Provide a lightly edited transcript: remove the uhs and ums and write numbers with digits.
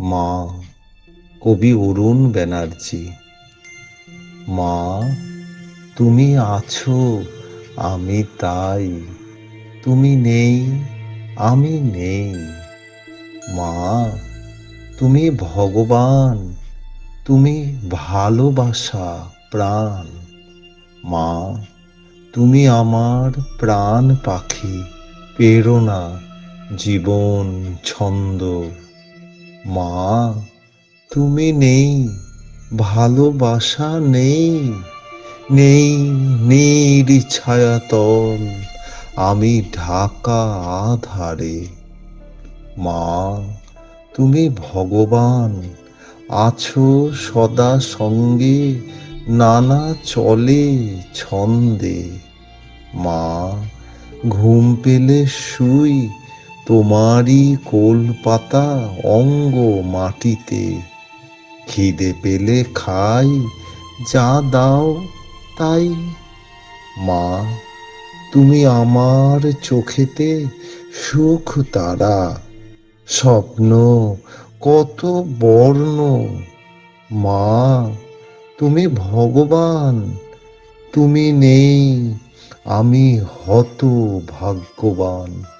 মা, কবি অরুণ ব্যানার্জি। মা, তুমি আছো, আমি তাই। তুমি নেই, আমি নেই। মা, তুমি ভগবান, তুমি ভালোবাসা, প্রাণ। মা, তুমি আমার প্রাণ পাখি, প্রেরণা, জীবন, ছন্দ। মা, তুমি নেই, ভালোবাসা নেই। নেই নীর ছায়াতল, আমি ঢাকা আধারে। মা, তুমি ভগবান, আছো সদা সঙ্গে, নানা চলে ছন্দে। মা, ঘুম পেলে শুই, তোমারই কোলপাতা অঙ্গ মাটিতে। খিদে পেলে খাই, যা দাও তাই। মা, তুমি আমার চোখেতে সুখ তারা, স্বপ্ন কত বর্ণ। মা, তুমি ভগবান, তুমি নেই, আমি হত ভাগ্যবান।